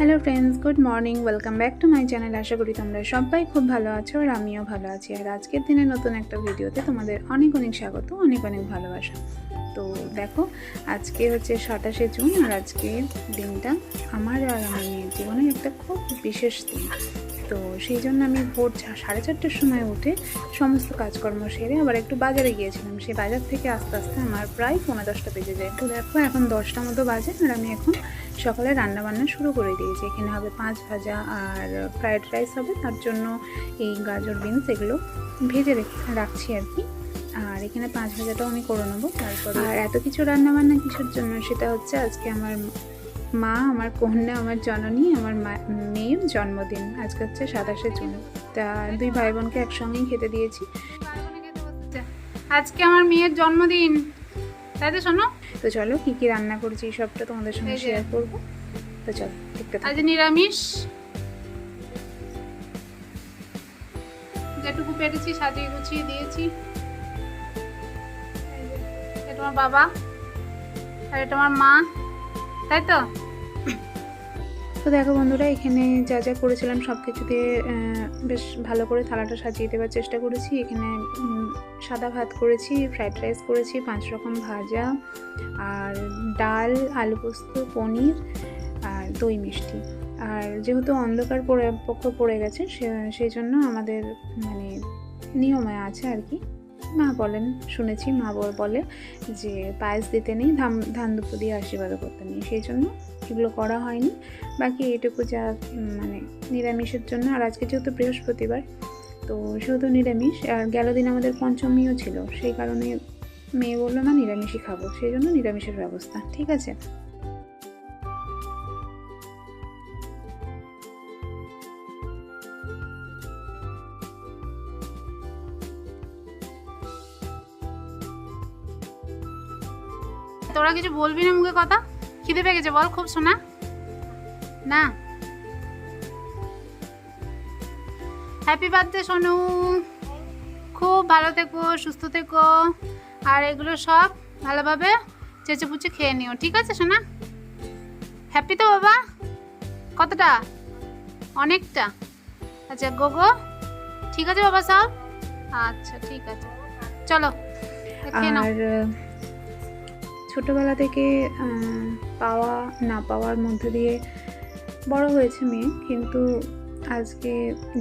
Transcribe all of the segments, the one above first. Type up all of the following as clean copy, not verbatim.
Hello friends, good morning. Welcome back to my channel. আশা করি তোমরা সবাই খুব ভালো আছো আর আমিও ভালো আছি। আর আজকের দিনে নতুন একটা ভিডিওতে তোমাদের অনেক অনেক স্বাগত, অনেক অনেক ভালোবাসা। তো দেখো, আজকে হচ্ছে 27শে জুন আর আজকের দিনটা আমার আর আমার মেয়ের জীবনে একটা খুব বিশেষ দিন। তো সেই জন্য আমি ভোর 4:30টার সময় উঠে সমস্ত কাজকর্ম সেরে আবার একটু বাজারে গিয়েছিলাম। সেই বাজার থেকে আস্তে আস্তে আমার প্রায় 9:45 বেজে যায়। তো দেখো, এখন 10টা মতো বাজে আর আমি এখন সকালে রান্নাবান্না শুরু করে দিয়েছি। এখানে হবে 5 ভাজা আর ফ্রায়েড রাইস হবে, তার জন্য এই গাজর বিনস এগুলো ভেজে রাখছি আর কি। আর এখানে 5 ভাজাটাও আমি করে নেবো। তারপরে আর এত কিছু রান্নাবান্না কিসের জন্য, সেটা হচ্ছে আজকে আমার মা, আমার কন্যা, আমার জননী, আমার মেয়ের জন্মদিন। আজকে হচ্ছে 27শে জুন। তা দুই ভাই বোনকে একসঙ্গেই খেতে দিয়েছি। আজকে আমার মেয়ের জন্মদিন, তাই তো শোনো। তো চলো, কি কি রান্না করছি সবটা তোমাদের সঙ্গে শেয়ার করবো। তো চলো দেখতে থাকো। আজ নিরামিষ, যেটুকু পেরেছি সাজিয়ে গুছিয়ে দিয়েছি। এটা আমার বাবা আর এটা আমার মা, তাই তো। তো দেখো বন্ধুরা, এখানে যা যা করেছিলাম সব কিছু দিয়ে বেশ ভালো করে থালাটা সাজিয়ে দেওয়ার চেষ্টা করেছি। এখানে সাদা ভাত করেছি, ফ্রাইড রাইস করেছি, 5 রকম ভাজা আর ডাল, আলু পোস্ত, পনির আর দই মিষ্টি। আর যেহেতু অন্ধকার পড়ে গেছে, সেই জন্য আমাদের মানে নিয়মে আছে আর কি। মা বলেন, শুনেছি মা বলে যে পায়েস দিতে নেই, ধান দুপুর দিয়ে আশীর্বাদ করতে নেই, সেই জন্য এগুলো করা হয়নি। বাকি এইটুকু যা মানে নিরামিষের জন্য। আর আজকে যেহেতু বৃহস্পতিবার, তো সেহেতু নিরামিষ। আর গেল দিন আমাদের পঞ্চমীও ছিল, সেই কারণে মেয়ে বললো না নিরামিষই খাবো, সেই জন্য নিরামিষের ব্যবস্থা। ঠিক আছে। তোরা কিছু বলবি না মুখে কথা? খিদে পেয়ে গেছে বল খুব, শোনা না। হ্যাপি বার্থডে সোনু, খুব ভালো থেকো, সুস্থ থেকো, আর এগুলো সব ভালোভাবে চেঁচে পুচে খেয়ে নিও, ঠিক আছে সোনা? হ্যাপি তো বাবা? কতটা? অনেকটা? আচ্ছা গোগো, ঠিক আছে বাবা সব? আচ্ছা ঠিক আছে, চলো খেয়ে নাও। আর ছোটোবেলা থেকে পাওয়া না পাওয়ার মধ্যে দিয়ে বড় হয়েছে মেয়ে, কিন্তু আজকে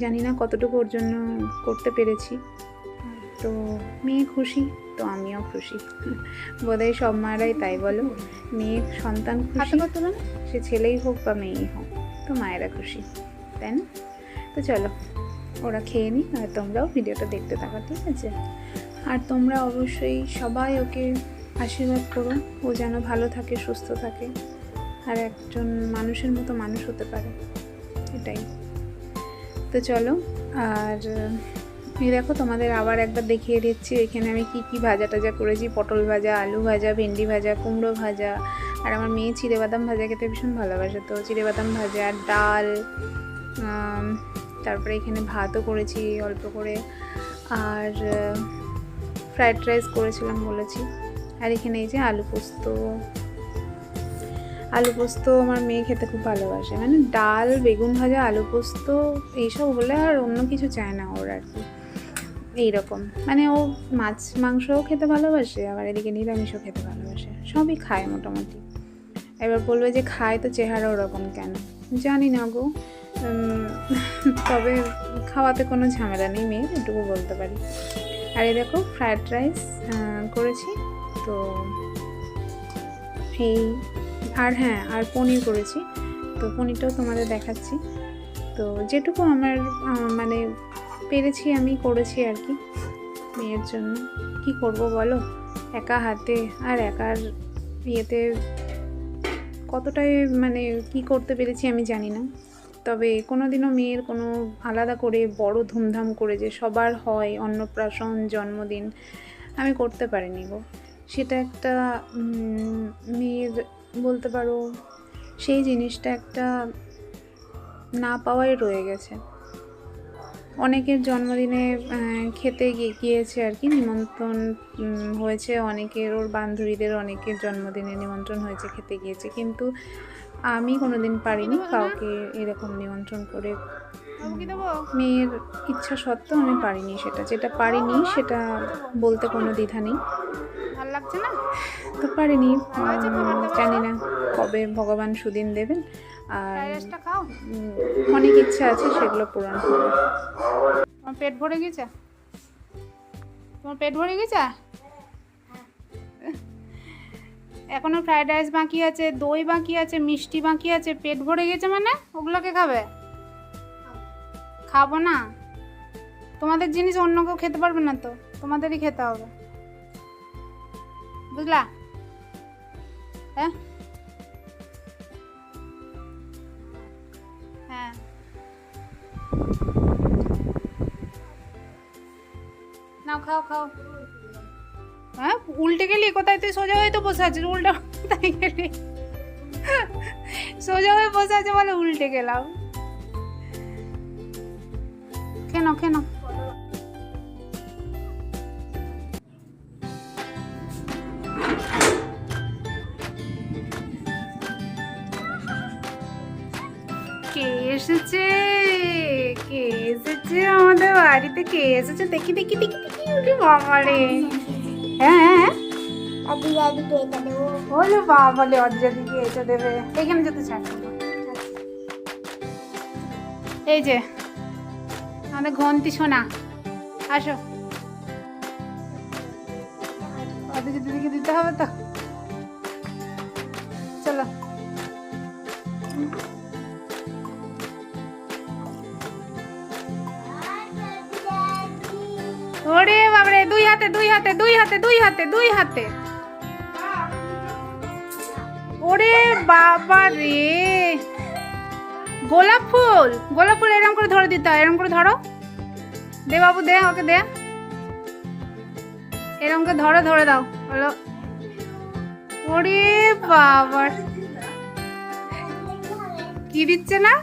জানি না কতটুকু ওর জন্য করতে পেরেছি। তো মেয়ে খুশি, তো আমিও খুশি। বোধহয় সব মায়েরাই তাই বলো, মেয়ে সন্তান খুশি, সে ছেলেই হোক বা মেয়েই হোক, তো মায়েরা খুশি, তাই না? তো চলো ওরা খেয়ে নিই আর তোমরাও ভিডিওটা দেখতে থাকো, ঠিক আছে? আর তোমরা অবশ্যই সবাই ওকে আশীর্বাদ করো, ও যেন ভালো থাকে, সুস্থ থাকে আর একজন মানুষের মতো মানুষ হতে পারে, এটাই। তো চলো, আর এই দেখো তোমাদের আবার একবার দেখিয়ে দিচ্ছি এখানে আমি কি কি ভাজা টাজা করেছি। পটল ভাজা, আলু ভাজা, ভেন্ডি ভাজা, কুমড়ো ভাজা, আর আমার মেয়ে চিড়েবাদাম ভাজা খেতে ভীষণ ভালোবাসে, তো চিড়েবাদাম ভাজা, ডাল, তারপরে এখানে ভাতও করেছি অল্প করে, আর ফ্রাইড রাইস করেছিলাম বলেছি। আর এখানে এই যে আলু পোস্ত আমার মেয়ে খেতে খুব ভালোবাসে, মানে ডাল, বেগুন ভাজা, আলু পোস্ত এইসব হলে আর অন্য কিছু চায় না ওর আর কি। এইরকম মানে ও মাছ মাংসও খেতে ভালোবাসে, আবার এদিকে নিরামিষও খেতে ভালোবাসে, সবই খায় মোটামুটি। এবার বলবে যে খায় তো চেহারা ওরকম কেন, জানি না গো। তবে খাওয়াতে কোনো ঝামেলা নেই মেয়ের, এটুকু বলতে পারি। আর এই দেখো ফ্রায়েড রাইস করেছি, তো এই আর হ্যাঁ, আর পনির করেছি, তো পনিরটাও তোমাদের দেখাচ্ছি। তো যেটুকু আমার মানে পেরেছি আমি করেছি আর কি মেয়ের জন্য। কি করব বলো, একা হাতে আর একার ইয়েতে কতটাই মানে কি করতে পেরেছি আমি জানি না। তবে কোনোদিনও মেয়ের কোনো আলাদা করে বড় ধুমধাম করে যে সবার হয় অন্নপ্রাশন, জন্মদিন, আমি করতে পারিনি গো। সেটা একটা মেয়ের বলতে পারো, সেই জিনিসটা একটা না পাওয়াই রয়ে গেছে। অনেকের জন্মদিনে খেতে গিয়েছে আর কি, নিমন্ত্রণ হয়েছে অনেকের, ওর বান্ধবীদের অনেকের জন্মদিনে নিমন্ত্রণ হয়েছে, খেতে গিয়েছে, কিন্তু আমি কোনোদিন পারিনি কাউকে এরকম নিমন্ত্রণ করে, বাবু কি দেবো? মেয়ের ইচ্ছা সত্ত্বেও আমি পারিনি সেটা, যেটা পারিনি সেটা বলতে কোনো দ্বিধা নেই। ভালো লাগছে না? তো পারিনি, ভালো আছে খাবার দাবার? জানি না কবে ভগবান সুদিন দেবেন। আর ফ্রাইড রাইসটা খাও। অনেক ইচ্ছা আছে, সেগুলো পূরণ হবে। তোমার পেট ভরে গেছে? তোমার পেট ভরে গেছে? এখনো ফ্রাইড রাইস বাকি আছে, দই বাকি আছে, মিষ্টি বাকি আছে, পেট ভরে গেছে মানে ওগুলোকে খাবে? খাবো না। তোমাদের জিনিস অন্য কেউ খেতে পারবে না তো, তোমাদেরই খেতে হবে, বুঝলা? হ্যাঁ হ্যাঁ। নাও খাও খাও। হ্যাঁ উল্টে গেলি কোথায়? তুই সোজা হয়ে তো বসে আছিস, উল্টা কোথায় গেলি? সোজা হয়ে বসে আছে বলে উল্টে গেলাম। কেন কেন? কে এসেছে? কে এসেছে আমাদের বাড়িতে? কে এসেছে? দেখি দেখি দেখি দেখি। ওরে বাবারে! হ্যাঁ ওলে বাবালে, অর্জাদিকে এটা দেবে। এখানে যেতে চাই। এই যে আমাদের ঘন্টি সোনা, আসো। ওদিকে দিদিকে দিতে হবে তো, চলো। ওরে বাবারে, দুই হাতে দুই হাতে দুই হাতে দুই হাতে দুই হাতে। ওরে বাবা রে, গোলাপ ফুল, গোলাপ ফুল এরকম করে ধরে দিতে হয়, এরকম করে ধরো। দে বাবু দে, ওকে দে, এরকম করে ধরো, ধরে দাও বলো। ওরে বাবা, কি দিচ্ছে না?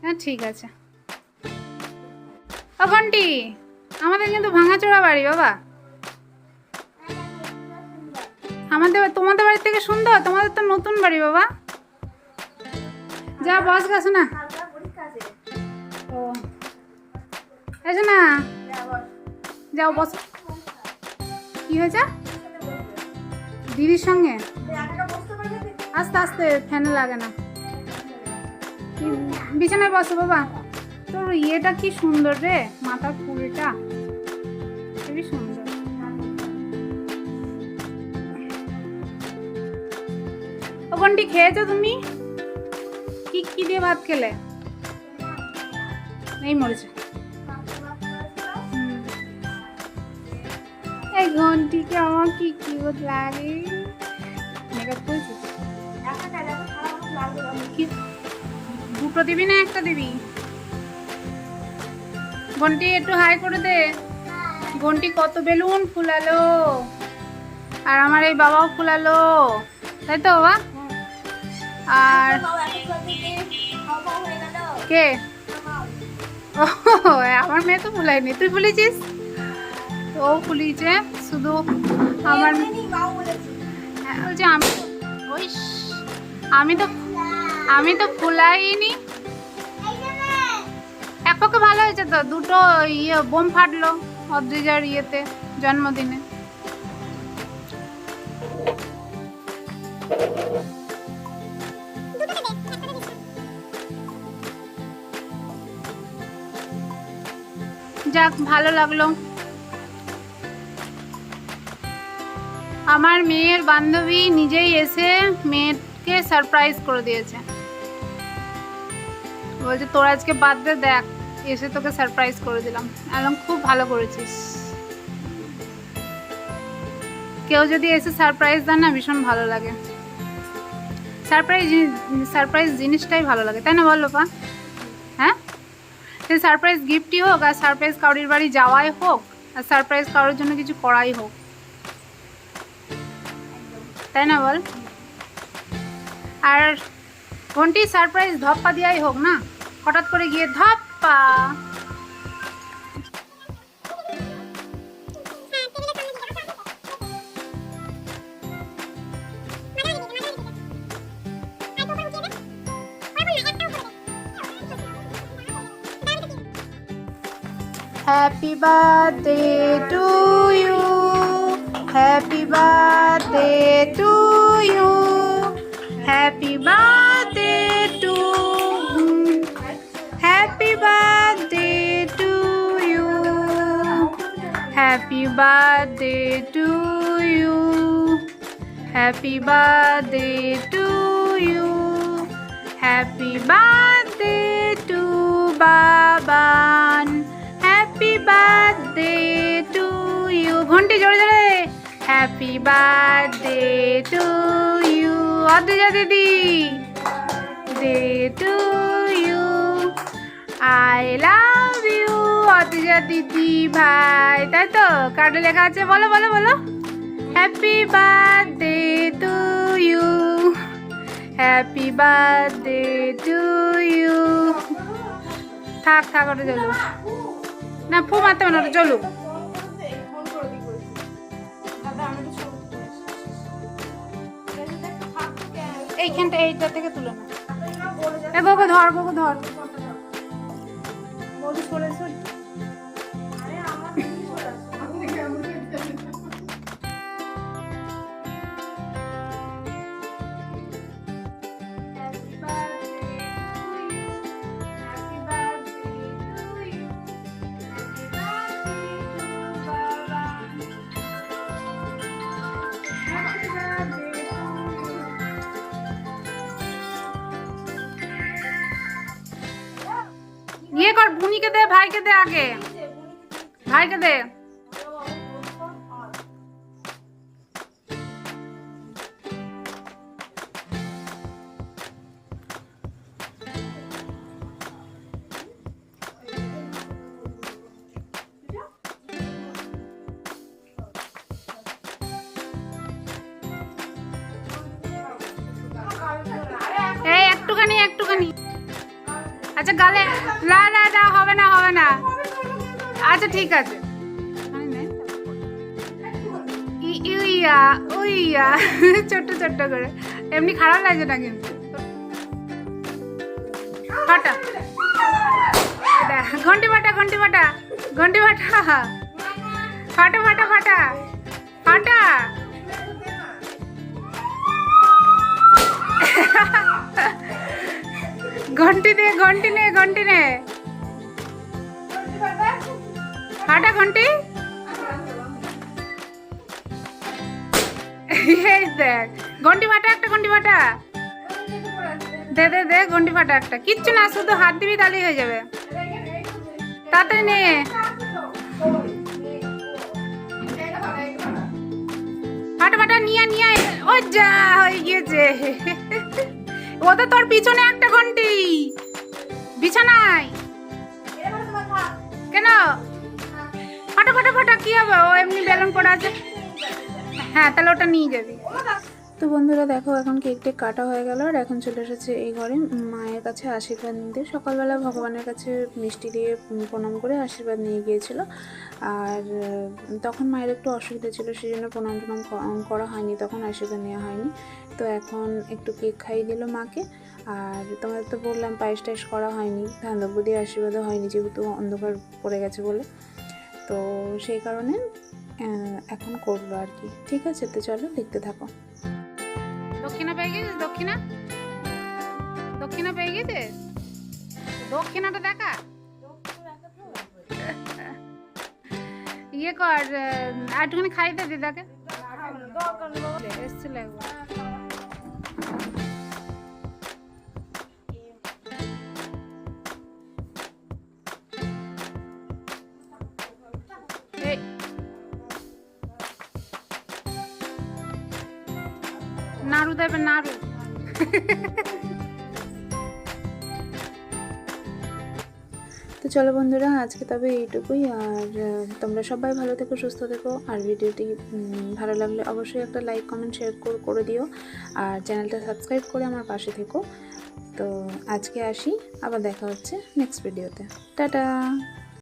হ্যাঁ ঠিক আছে। ও ঘন্টি, আমাদের কিন্তু ভাঙাচোরা বাড়ি বাবা। আমাদের, তোমাদের বাড়ি থেকে সুন্দর, তোমাদের তো নতুন বাড়ি বাবা। যা বস গেছো না, ও এসো না, যাও বস। কি হয়েছে? দিদির সঙ্গে আস্তে আস্তে, ফ্যানে লাগে না। বিছানায় বসো বাবা। তোর ইয়েটা কি সুন্দর রে, মাথার ফুলটা খুবই সুন্দর। ওখানটি খেয়েছো তুমি? কি কি দিয়ে ভাত খেলে? এই মরেছে। এই ঘন্টিকে আমার কি কিউট লাগে। মেকআপ করেছিস? দুটো দিবি না একটা দিবি? ঘন্টি একটু হাই করে দে। ঘন্টি কত বেলুন ফুলালো, আর আমার এই বাবাও ফুলালো, তাই তো বাবা? আর কে? ও আমার মেয়ে তো ফুলায়নি, তুই ফুলেছিস? ও ফুলিয়েছে শুধু আমার। বলছে আমি তো ফুলাইনি। এক পক্ষে ভালো হয়েছে তো, দুটো ইয়ে বোম ফাটলো অদ্রিজার ইয়েতে, জন্মদিনে। যাক ভালো লাগলো। আমার মেয়ের বান্ধবী নিজেই এসে মেয়েকে সারপ্রাইজ করে দিয়েছে। বলছে তোর আজকে বার্থডে, দেখ এসে তোকে সারপ্রাইজ করে দিলাম। একদম খুব ভালো করেছিস। কেউ যদি এসে সারপ্রাইজ দেয় না, ভীষণ ভালো লাগে। সারপ্রাইজ জিনিসটাই ভালো লাগে, তাই না বল বাবা? হ্যাঁ, সে সারপ্রাইজ গিফটই হোক, আর সারপ্রাইজ কারোর বাড়ি যাওয়াই হোক, আর সারপ্রাইজ কারোর জন্য কিছু করাই হোক, তাই না বল? আর কোনটি সারপ্রাইজ ধপ্পা দিয়াই হোক না, হঠাৎ করে গিয়ে ধপ্পা। Happy birthday to you, happy birthday to you, happy birthday to, happy birthday to you, happy birthday to you, happy birthday to you, happy birthday to Baban, happy birthday to you, ঘন্টি জোরে জোরে, happy birthday to you, Adrija দিদি day to you, I love you Adrija দিদি ভাই, তাই তো কার্ডে লেখা আছে, বলো বলো বলো, happy birthday to you, happy birthday to you, থাক থাক ওটা চলুক না, ফু মারতে হবে না, ওটা চলুক। এইখানটা এইটা থেকে তুলে না, এ গোগো ধর, গোগো ধর, ये कर बुनी के दे, भाई के दे, आगे भाई के दे, একটুখানি একটুখানি, আচ্ছা গালে, না না না হবে না হবে না, আচ্ছা ঠিক আছে, ইয়া উইয়া ছোট্ট ছোট্ট করে, এমনি খারাপ লাগছে না কিন্তু, ফাটা ঘন্টি ফাটা ঘন্টি ফাটা ঘন্টি ফাটা, ফাটা ফাটা ফাটা ফাটা, ঘন্টি নে ঘন্টি নে ঘন্টি নে, ফাটা ঘন্টি, এই দেখ ঘন্টি ফাটা, একটা ঘন্টি ফাটা, দে দে দে ঘন্টি ফাটা একটা, কিচ্ছু না, শুধু হাত দিবি তাহলেই হয়ে যাবে, তাড়াতাড়ি নে, ফাটা ফাটা নিয়ে নিয়ে, ও যা হয়ে গিয়েছে, ও তো তোর পিছনে একটা ঘন্টি, বিছানায় কেন, ফাটা ফাটা ফাটা, কি হবে, ও এমনি বেলুন পড়া আছে, হ্যাঁ তাহলে ওটা নিয়ে যাবি। তো বন্ধুরা দেখো, এখন কেকটা কাটা হয়ে গেল, আর এখন চলে এসেছে এই ঘরে মায়ের কাছে আশীর্বাদ নিতে। সকালবেলা ভগবানের কাছে মিষ্টি দিয়ে প্রণাম করে আশীর্বাদ নিয়ে গিয়েছিল, আর তখন মায়ের একটু অসুবিধা ছিল, সেই জন্য প্রণাম টনাম করা হয়নি, তখন আশীর্বাদ নেওয়া হয়নি। তো এখন একটু কেক খাইয়ে দিল মাকে, আর তোমাদের তো বললাম পায়েস টায়েস করা হয়নি, ধান্দব্য দিয়ে আশীর্বাদও হয়নি, যেহেতু অন্ধকার পড়ে গেছে বলে, তো সেই কারণে এখন করবো আর কি। ঠিক আছে, তো চলো দেখতে থাকো। দক্ষিণা পেয়ে গেছিস, দক্ষিণা দক্ষিণা পেয়ে গেছিস, দক্ষিণাটা দেখা, ইয়ে কর, একটুখানি খাই দে দিদাকে, এসছিল একবার, নাড়ু দেবে নাড়ু। তো চলো বন্ধুরা, আজকে তবে এইটুকুই, আর তোমরা সবাই ভালো থেকো, সুস্থ থেকো, আর ভিডিওটি ভালো লাগলে অবশ্যই একটা লাইক কমেন্ট শেয়ার করে দিও, আর চ্যানেলটা সাবস্ক্রাইব করে আমার পাশে থেকো। তো আজকে আসি, আবার দেখা হচ্ছে নেক্সট ভিডিওতে, টাটা।